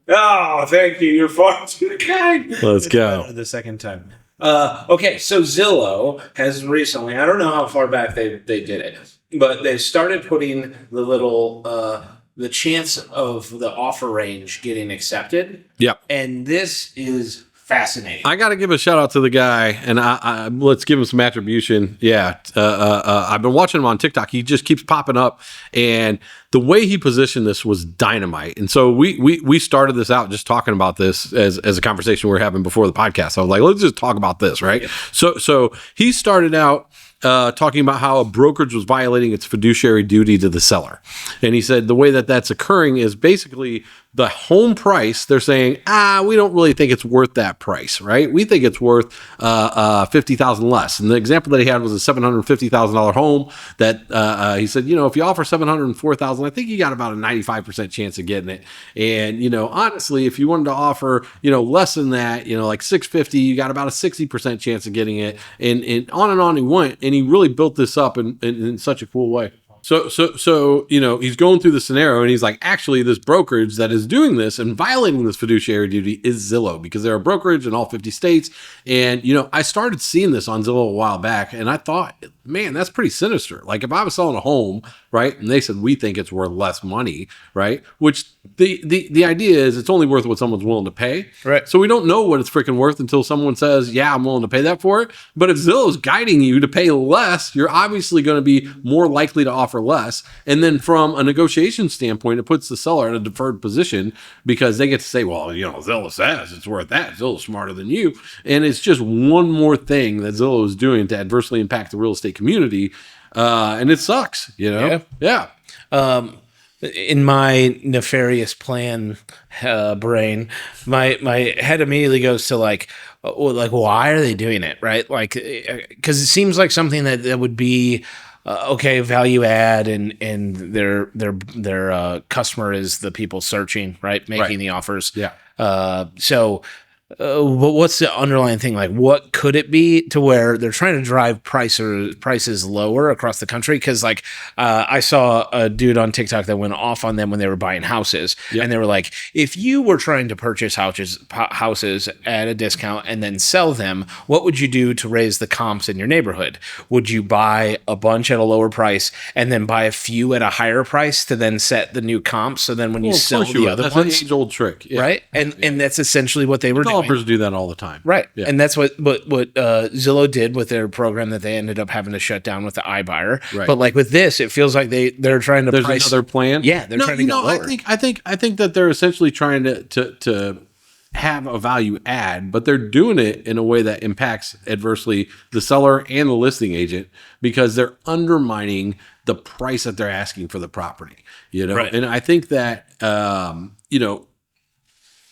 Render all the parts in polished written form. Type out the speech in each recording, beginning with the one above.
Oh, thank you. You're far too kind. Let's go. The second time. Okay, so Zillow has recently, I don't know how far back they did it, but they started putting the little, the chance of the offer range getting accepted. Yep. And this is fascinating. I got to give a shout out to the guy, and I let's give him some attribution. Yeah, I've been watching him on TikTok. He just keeps popping up, and the way he positioned this was dynamite. And so we started this out just talking about this as a conversation we were having before the podcast. I was like, let's just talk about this, right? Yeah. So he started out talking about how a brokerage was violating its fiduciary duty to the seller. And he said the way that that's occurring is basically the home price. They're saying, we don't really think it's worth that price, right? We think it's worth $50,000 less. And the example that he had was a $750,000 home that he said, if you offer $704,000, I think you got about a 95% chance of getting it. And, honestly, if you wanted to offer, less than that, like $650,000, you got about a 60% chance of getting it. And on he went. And he really built this up in such a cool way. So he's going through the scenario and he's like, actually, this brokerage that is doing this and violating this fiduciary duty is Zillow, because they're a brokerage in all 50 states. And, I started seeing this on Zillow a while back, and I thought, man, that's pretty sinister. Like if I was selling a home, right, and they said, we think it's worth less money, right, which the idea is it's only worth what someone's willing to pay. Right. So we don't know what it's freaking worth until someone says, yeah, I'm willing to pay that for it. But if Zillow's guiding you to pay less, you're obviously going to be more likely to offer less. And then from a negotiation standpoint, it puts the seller in a deferred position because they get to say, well, Zillow says it's worth that. Zillow's smarter than you. And it's just one more thing that Zillow is doing to adversely impact the real estate community. And it sucks, Yeah. In my nefarious plan brain, my head immediately goes to like, why are they doing it, right? Like, because it seems like something that would be value add, and their customer is the people searching, right, making the offers. Yeah. But what's the underlying thing? Like, what could it be to where they're trying to drive prices lower across the country? Because, I saw a dude on TikTok that went off on them when they were buying houses, and they were like, if you were trying to purchase houses at a discount and then sell them, what would you do to raise the comps in your neighborhood? Would you buy a bunch at a lower price and then buy a few at a higher price to then set the new comps? So then when you sell the other ones, that's an age-old trick, right? And that's essentially what they were doing. Developers do that all the time. Right. Yeah. And that's what Zillow did with their program that they ended up having to shut down with the iBuyer. Right. But like with this, it feels like they're trying to price another plan. Yeah, they're trying to go lower. I think that they're essentially trying to have a value add, but they're doing it in a way that impacts adversely the seller and the listing agent because they're undermining the price that they're asking for the property. Right. And I think that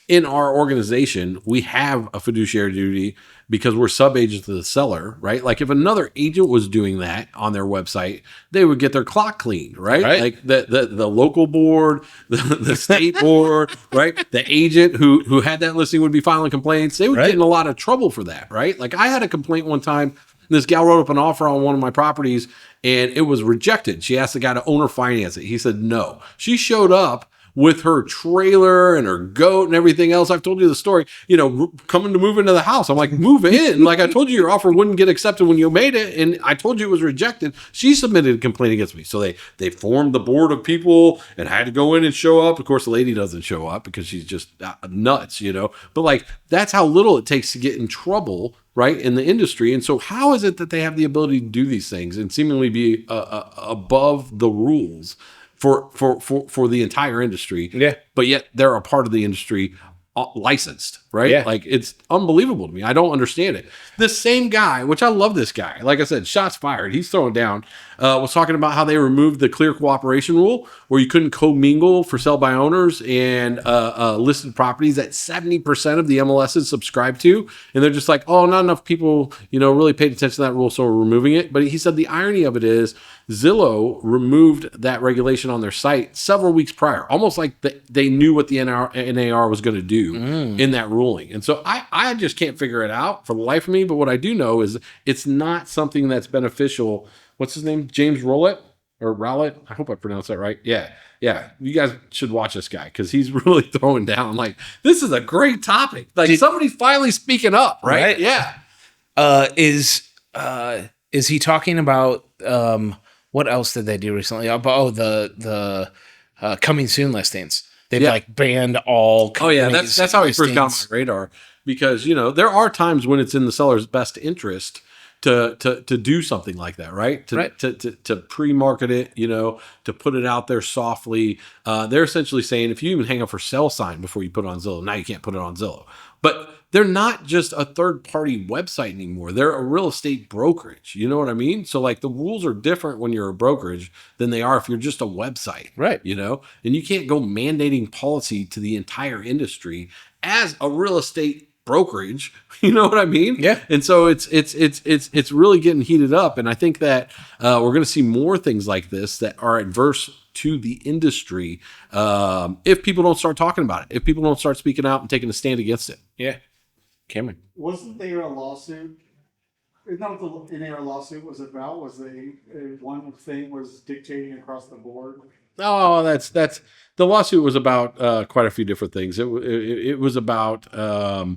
in our organization, we have a fiduciary duty because we're sub-agents to the seller, right? Like if another agent was doing that on their website, they would get their clock cleaned, right? Like the local board, the state board, right? The agent who had that listing would be filing complaints. They would get in a lot of trouble for that, right? Like I had a complaint one time. This gal wrote up an offer on one of my properties and it was rejected. She asked the guy to owner finance it. He said no. She showed up with her trailer and her goat and everything else. I've told you the story, coming to move into the house. I'm like, move in. Like I told you, your offer wouldn't get accepted when you made it. And I told you it was rejected. She submitted a complaint against me. So they formed the board of people and I had to go in and show up. Of course, the lady doesn't show up because she's just nuts, but like, that's how little it takes to get in trouble, right, in the industry. And so how is it that they have the ability to do these things and seemingly be above the rules for the entire industry? Yeah. But yet they're a part of the industry licensed, right? Yeah. Like it's unbelievable to me. I don't understand it. This same guy, which I love this guy, like I said, shots fired, he's throwing down, was talking about how they removed the clear cooperation rule where you couldn't commingle for sell by owners and listed properties that 70% of the MLSs subscribe to. And they're just like, oh, not enough people, really paid attention to that rule, so we're removing it. But he said the irony of it is Zillow removed that regulation on their site several weeks prior, almost like they knew what the NAR was going to do in that ruling. And so I just can't figure it out for the life of me. But what I do know is it's not something that's beneficial. What's his name? James Rowlett? or Rowlett. I hope I pronounced that right. Yeah. Yeah. You guys should watch this guy because he's really throwing down. Like, this is a great topic. Like, somebody's finally speaking up, right? Yeah. Is he talking about what else did they do recently? The coming soon listings. They've like banned all. Oh yeah, that's how he first got on my radar, because there are times when it's in the seller's best interest to do something like that, right? To pre-market it, to put it out there softly. They're essentially saying if you even hang a for sale sign before you put it on Zillow, now you can't put it on Zillow. But they're not just a third-party website anymore. They're a real estate brokerage. You know what I mean? So like the rules are different when you're a brokerage than they are if you're just a website. Right. And you can't go mandating policy to the entire industry as a real estate brokerage. You know what I mean? Yeah. And so it's really getting heated up. And I think that we're going to see more things like this that are adverse to the industry if people don't start talking about it, if people don't start speaking out and taking a stand against it. Yeah. Cameron. Wasn't there a lawsuit? Isn't that what the NAR lawsuit was about? Was one thing was dictating across the board? Oh, that's the lawsuit was about quite a few different things. It was about the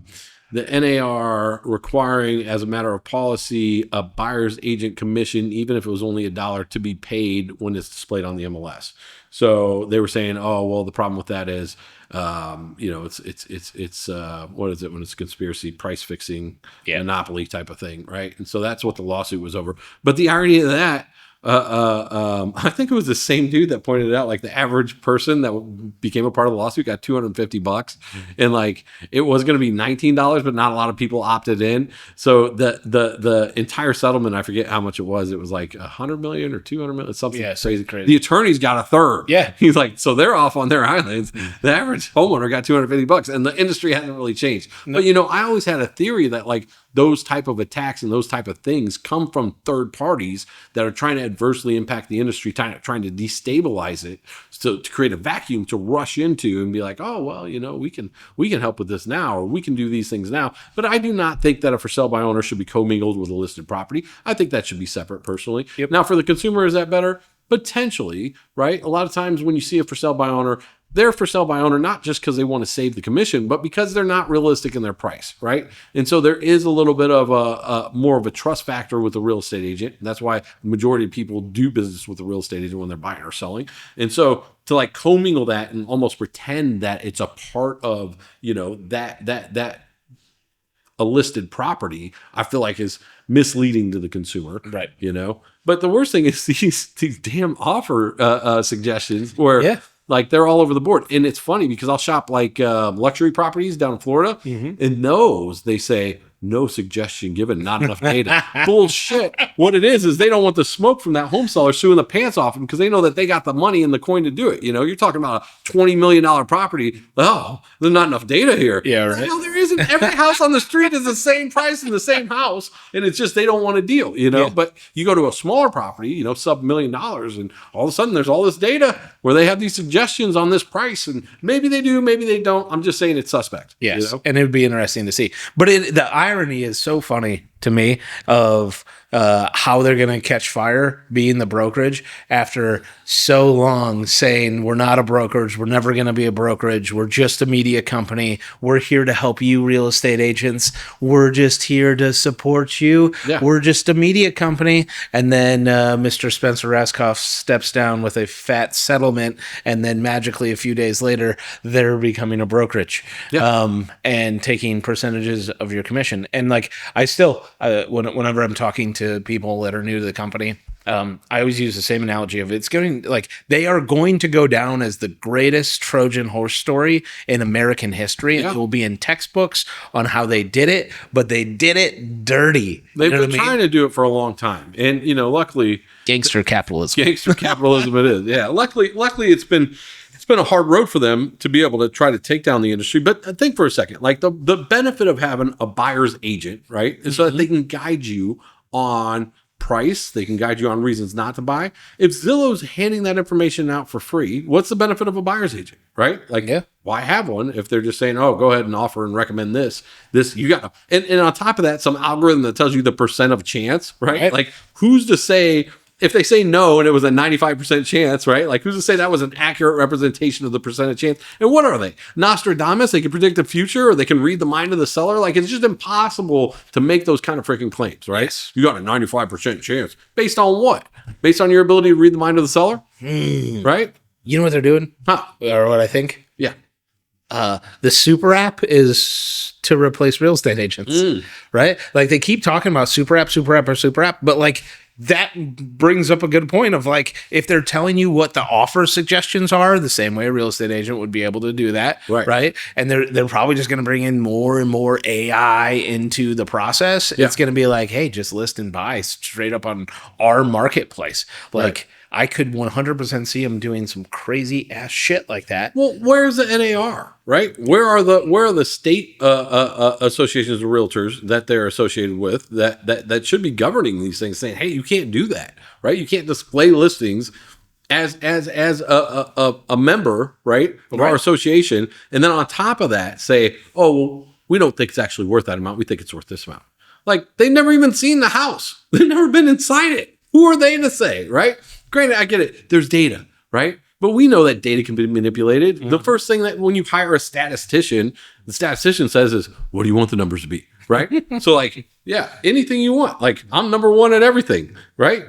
NAR requiring, as a matter of policy, a buyer's agent commission, even if it was only $1, to be paid when it's displayed on the MLS. So they were saying, oh, well, the problem with that is, it's what is it when it's conspiracy, price fixing, monopoly type of thing, right? And so that's what the lawsuit was over. But the irony of that, I think it was the same dude that pointed it out, like the average person that became a part of the lawsuit got $250, and like it was going to be $19, but not a lot of people opted in. So the entire settlement, I forget how much it was. It was like 100 million or 200 million, something crazy. The attorneys got a third. Yeah, he's like, so they're off on their islands. The average homeowner got $250, and the industry hasn't really changed. No. But I always had a theory that like those type of attacks and those type of things come from third parties that are trying to adversely impact the industry, trying to destabilize it, to create a vacuum to rush into and be like, oh, well, we can help with this now, or we can do these things now. But I do not think that a for sale by owner should be commingled with a listed property. I think that should be separate personally. Yep. Now, for the consumer, is that better? Potentially, right? A lot of times when you see a for sale by owner, they're for sale by owner not just because they want to save the commission, but because they're not realistic in their price, right? And so there is a little bit of a more of a trust factor with the real estate agent. And that's why the majority of people do business with the real estate agent when they're buying or selling. And so to like commingle that and almost pretend that it's a part of, that a listed property, I feel like is misleading to the consumer, right? But the worst thing is these damn offer suggestions where like they're all over the board. And it's funny because I'll shop like luxury properties down in Florida, and those they say no suggestion given, not enough data. Bullshit. What it is they don't want the smoke from that home seller suing the pants off them because they know that they got the money and the coin to do it. You're talking about a $20 million property. Oh, there's not enough data here. Yeah, right. No, there isn't. Every house on the street is the same price in the same house, and it's just they don't want to deal. But you go to a smaller property, sub $1 million, and all of a sudden there's all this data where they have these suggestions on this price, and maybe they do, maybe they don't. I'm just saying it's suspect. Yes, and it would be interesting to see. But the irony is so funny to me of how they're going to catch fire being the brokerage after so long saying we're not a brokerage, we're never going to be a brokerage, we're just a media company, we're here to help you real estate agents, we're just here to support you, we're just a media company. And then Mr. Spencer Raskoff steps down with a fat settlement, and then magically a few days later they're becoming a brokerage and taking percentages of your commission. And like I still whenever I'm talking to people that are new to the company, I always use the same analogy of it's going like they are going to go down as the greatest Trojan horse story in American history. It will be in textbooks on how they did it, but they did it dirty. They've been trying to do it for a long time, and luckily, gangster capitalism. Gangster capitalism, it is. Yeah, luckily, it's been a hard road for them to be able to try to take down the industry. But think for a second, like the benefit of having a buyer's agent, right, is so that they can guide you on price. They can guide you on reasons not to buy. If Zillow's handing that information out for free, what's the benefit of a buyer's agent, right? Like, why have one if they're just saying, oh, go ahead and offer and recommend this you got to, and on top of that, some algorithm that tells you the percent of chance, right? Like, who's to say if they say no and it was a 95% chance, right? Like who's to say that was an accurate representation of the percentage chance? And what are they? Nostradamus? They can predict the future, or they can read the mind of the seller. Like it's just impossible to make those kind of freaking claims, right? Yes. You got a 95% chance. Based on what? Based on your ability to read the mind of the seller? Right? You know what they're doing? Huh. Or what I think? Yeah. The super app is to replace real estate agents, right? Like they keep talking about super app, but like that brings up a good point of like, if they're telling you what the offer suggestions are, the same way a real estate agent would be able to do that, right? And they're probably just going to bring in more and more AI into the process. Yeah. It's going to be like, hey, just list and buy straight up on our marketplace. Like I could 100% see them doing some crazy ass shit like that. Well, where's the NAR, right? Where are the state associations of realtors that they're associated with that should be governing these things, saying, hey, you can't do that, right? You can't display listings as a member, right, of our association, and then on top of that say, oh, well, we don't think it's actually worth that amount. We think it's worth this amount. Like they've never even seen the house. They've never been inside it. Who are they to say, right? Granted, I get it. There's data, right? But we know that data can be manipulated. The first thing that when you hire a statistician, the statistician says is, what do you want the numbers to be, right? So like, yeah, anything you want. Like I'm number one at everything, right?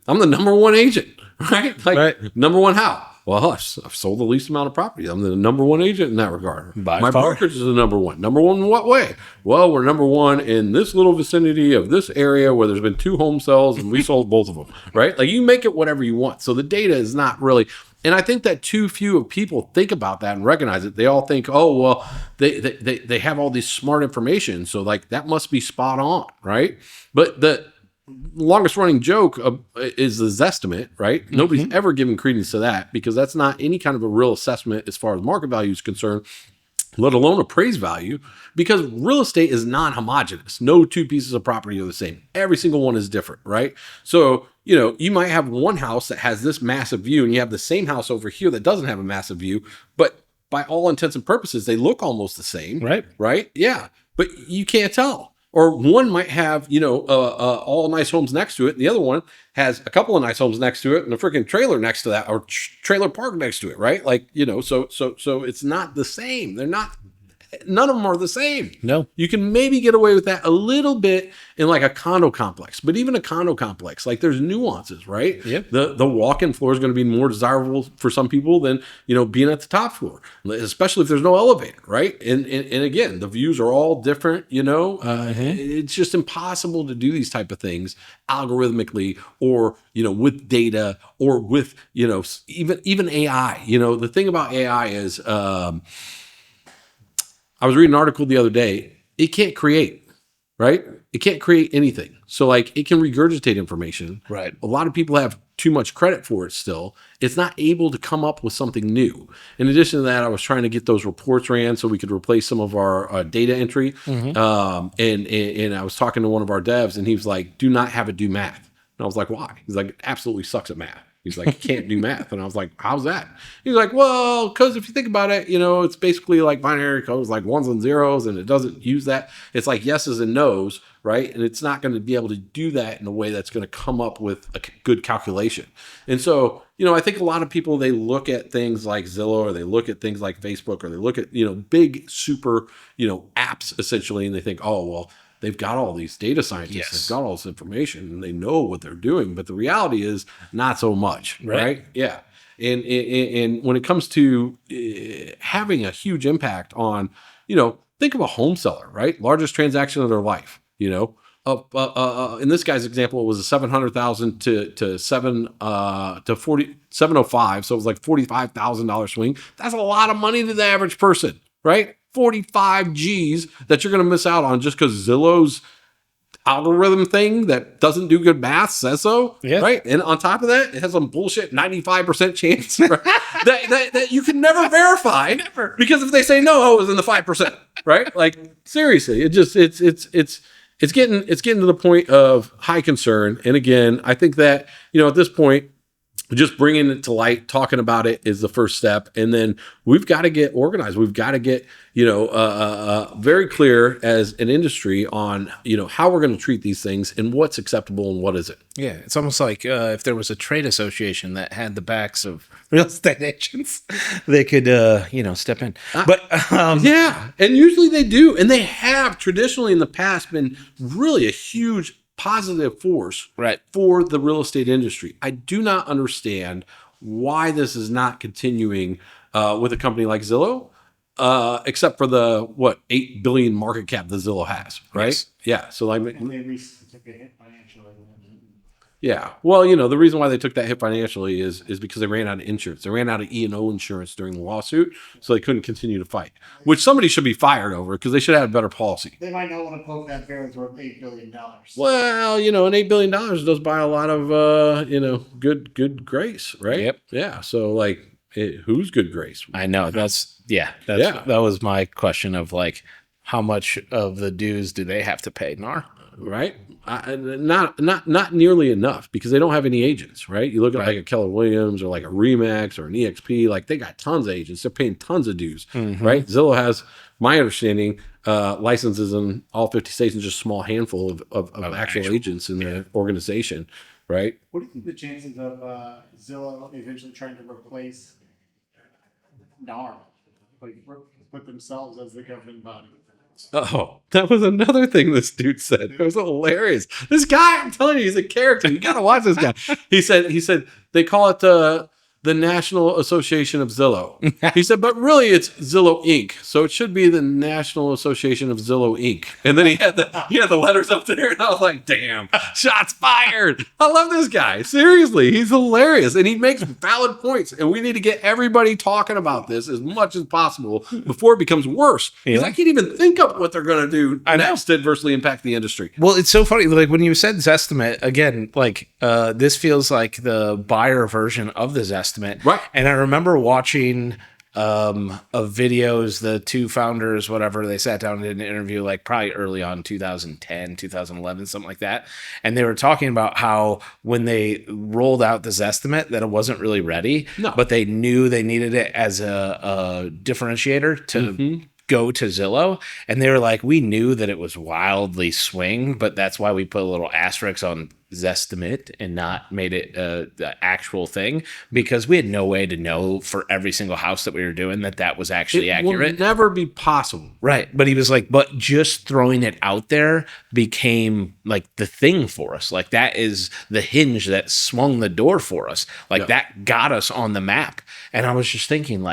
I'm the number one agent, right? Like number one how? Well, I've sold the least amount of property. I'm the number one agent in that regard. My brokerage is the number one. Number one in what way? Well, we're number one in this little vicinity of this area where there's been 2 home sales and we sold both of them, right? Like you make it whatever you want. So the data is not really, and I think that too few of people think about that and recognize it. They all think, oh, well, they have all this smart information. So like that must be spot on, right? But the longest running joke is the Zestimate, right? Nobody's ever given credence to that because that's not any kind of a real assessment as far as market value is concerned, let alone appraised value, because real estate is non-homogeneous. No 2 pieces of property are the same. Every single one is different, right? So, you might have one house that has this massive view and you have the same house over here that doesn't have a massive view, but by all intents and purposes, they look almost the same, right? Yeah, but you can't tell. Or one might have, all nice homes next to it, and the other one has a couple of nice homes next to it, and a freaking trailer next to that, or trailer park next to it, right? Like, so it's not the same. They're not. None of them are the same. No. You can maybe get away with that a little bit in like a condo complex, but even a condo complex, like there's nuances, right? Yep. The walk-in floor is going to be more desirable for some people than, being at the top floor, especially if there's no elevator, right? And again, the views are all different, It's just impossible to do these type of things algorithmically or, with data or with, even AI. The thing about AI is, I was reading an article the other day. It can't create, right? It can't create anything. So like it can regurgitate information. Right. A lot of people have too much credit for it still. It's not able to come up with something new. In addition to that, I was trying to get those reports ran so we could replace some of our data entry. And I was talking to one of our devs and he was like, do not have it do math. And I was like, why? He's like, it absolutely sucks at math. He's like, you can't do math. And I was like, how's that? He's like, well, because if you think about it, it's basically like binary codes, like 1s and 0s, and it doesn't use that. It's like yeses and nos, right? And it's not going to be able to do that in a way that's going to come up with a good calculation. And so, I think a lot of people, they look at things like Zillow or they look at things like Facebook or they look at, big super, apps essentially, and they think, oh, well, they've got all these data scientists, they've got all this information, and they know what they're doing. But the reality is not so much, right? Yeah. And when it comes to having a huge impact on, think of a home seller, right? Largest transaction of their life, in this guy's example, it was a 700,000 to 705. So it was like $45,000 swing. That's a lot of money to the average person, right? 45 G's that you're going to miss out on just because Zillow's algorithm thing that doesn't do good math says so, right? And on top of that, it has some bullshit 95% chance right? that you can never verify, because if they say no, it was in the 5%, right? Like seriously, it's getting to the point of high concern. And again, I think that at this point, just bringing it to light, talking about it is the first step. And then we've got to get organized. We've got to get, very clear as an industry on, how we're going to treat these things and what's acceptable and what isn't. Yeah, it's almost like if there was a trade association that had the backs of real estate agents, they could, step in. But yeah, and usually they do. And they have traditionally in the past been really a huge positive force Right. for the real estate industry. I do not understand why this is not continuing with a company like Zillow, except for the 8 billion market cap that Zillow has, right? Yes. Yeah. So like, And they recently took a hit financially. yeah. Well, the reason why they took that hit financially is because they ran out of insurance. They ran out of E&O insurance during the lawsuit, so they couldn't continue to fight, which somebody should be fired over because they should have a better policy. They might not want to poke that bear that's worth $8 billion. Well, an $8 billion does buy a lot of, good grace, right? Yep. Yeah. So like, who's good grace? I know that was my question of like, how much of the dues do they have to pay? Right? Not nearly enough because they don't have any agents, right? You look at like a Keller Williams or like a Remax or an EXP, like they got tons of agents. They're paying tons of dues, right? Zillow has, my understanding, licenses in all 50 states and just a small handful of actual agents in the organization, right? What do you think the chances of Zillow eventually trying to replace NAR, put themselves as the governing body? Oh, that was another thing this dude said. It was hilarious. This guy, I'm telling you, he's a character. You got to watch this guy. He said they call it the National Association of Zillow. He said, but really it's Zillow Inc. So it should be the National Association of Zillow Inc. And then he had the letters up there, and I was like, damn, shots fired. I love this guy. Seriously, he's hilarious, and he makes valid points. And we need to get everybody talking about this as much as possible before it becomes worse. Because I can't even think of what they're going to do next to adversely impact the industry. Well, it's so funny. Like when you said Zestimate, again, like this feels like the buyer version of the Zestimate. Right. And I remember watching of videos, the two founders, whatever, they sat down and did an interview like probably early on 2010, 2011, something like that. And they were talking about how when they rolled out this estimate that it wasn't really ready, but they knew they needed it as a differentiator to go to Zillow. And they were like, we knew that it was wildly swing, but that's why we put a little asterisk on Zestimate and not made it the actual thing, because we had no way to know for every single house that we were doing that was actually accurate. It will never be possible. Right. But he was like, but just throwing it out there became like the thing for us. Like that is the hinge that swung the door for us. Like that got us on the map. And I was just thinking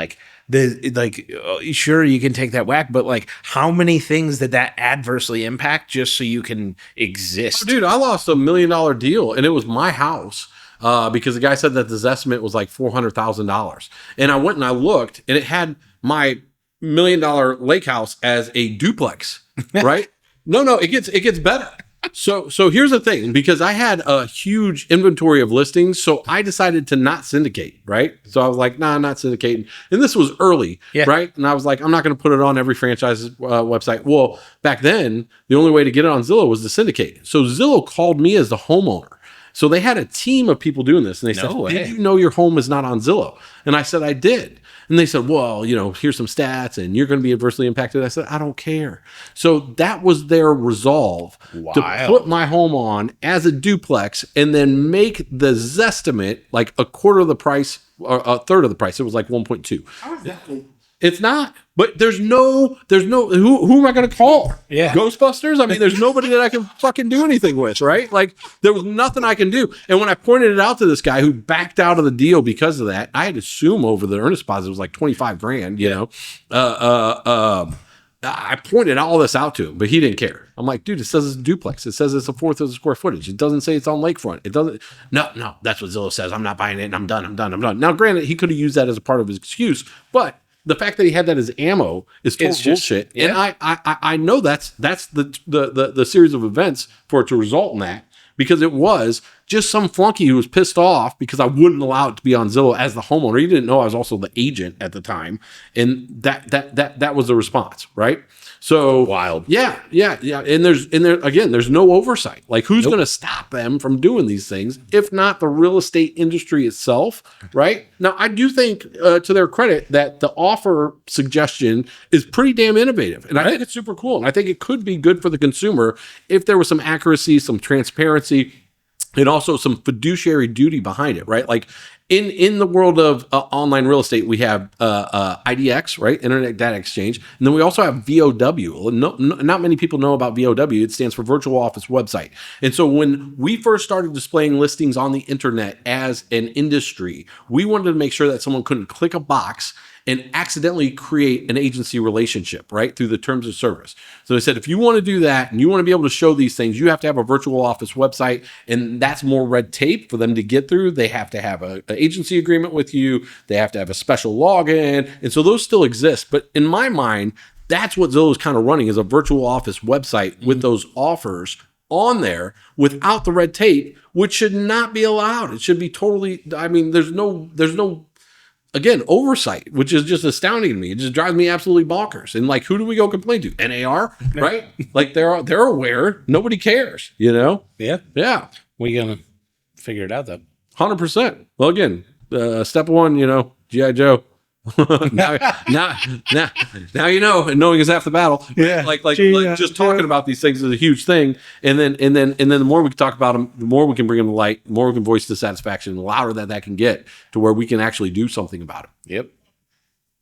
sure, you can take that whack, but like how many things did that adversely impact just so you can exist? Oh, dude, I lost $1 million deal and it was my house. Because the guy said that the estimate was like $400,000. And I went and I looked and it had my $1 million lake house as a duplex, right? No, it gets better. So here's the thing, because I had a huge inventory of listings, so I decided to not syndicate, right? So I was like, nah, I'm not syndicating. And this was early, right? And I was like, I'm not going to put it on every franchise's website. Well, back then, the only way to get it on Zillow was to syndicate. So Zillow called me as the homeowner. So they had a team of people doing this. And they said, did you know your home is not on Zillow? And I said, I did. And they said, well, here's some stats and you're going to be adversely impacted. I said, I don't care. So that was their resolve to put my home on as a duplex and then make the Zestimate like a quarter of the price or a third of the price. It was like 1.2. How is that? It's not. But there's no who am I going to call? Yeah. Ghostbusters? I mean, there's nobody that I can fucking do anything with, right? Like there was nothing I can do. And when I pointed it out to this guy who backed out of the deal because of that, I had to assume over the earnest deposit was like 25 grand, I pointed all this out to him, but he didn't care. I'm like, dude, it says it's a duplex. It says it's a fourth of the square footage. It doesn't say it's on lakefront. It doesn't. No, that's what Zillow says. I'm not buying it and I'm done. Now, granted, he could have used that as a part of his excuse, but the fact that he had that as ammo is total bullshit. And I know that's the series of events for it to result in that, because it was just some flunky who was pissed off because I wouldn't allow it to be on Zillow as the homeowner. He didn't know I was also the agent at the time. And that was the response, right? So Wild. Yeah. And there's no oversight. Like, who's going to stop them from doing these things if not the real estate industry itself, right? Now, I do think to their credit that the offer suggestion is pretty damn innovative. And I think it's super cool. And I think it could be good for the consumer if there was some accuracy, some transparency, and also some fiduciary duty behind it, right? Like in the world of online real estate, we have IDX, right? Internet Data Exchange. And then we also have VOW. Not many people know about VOW. It stands for Virtual Office Website. And so when we first started displaying listings on the internet as an industry, we wanted to make sure that someone couldn't click a box and accidentally create an agency relationship, right, through the terms of service. So they said, if you want to do that and you want to be able to show these things, you have to have a virtual office website, and that's more red tape for them to get through. They have to have an agency agreement with you. They have to have a special login. And so those still exist. But in my mind, that's what Zillow is kind of running, is a virtual office website with those offers on there without the red tape, which should not be allowed. It should be totally, I mean, there's no again, oversight, which is just astounding to me. It just drives me absolutely bonkers. And like, who do we go complain to? NAR, right? Like they're aware. Nobody cares, you know? Yeah. Yeah. We're going to figure it out though. 100%. Well, again, step one, you know, G.I. Joe. now you know, and knowing is half the battle. Yeah. Like just talking about these things is a huge thing. And then the more we can talk about them, the more we can bring them to light, the more we can voice dissatisfaction, the louder that can get to where we can actually do something about it. Yep.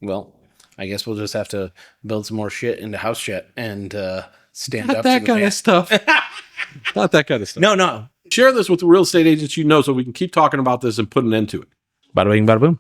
Well, I guess we'll just have to build some more shit into house shit and stand Not up that to the kind man. of stuff. Not that kind of stuff. No. Share this with the real estate agents you know so we can keep talking about this and put an end to it. Bada bing, bada boom.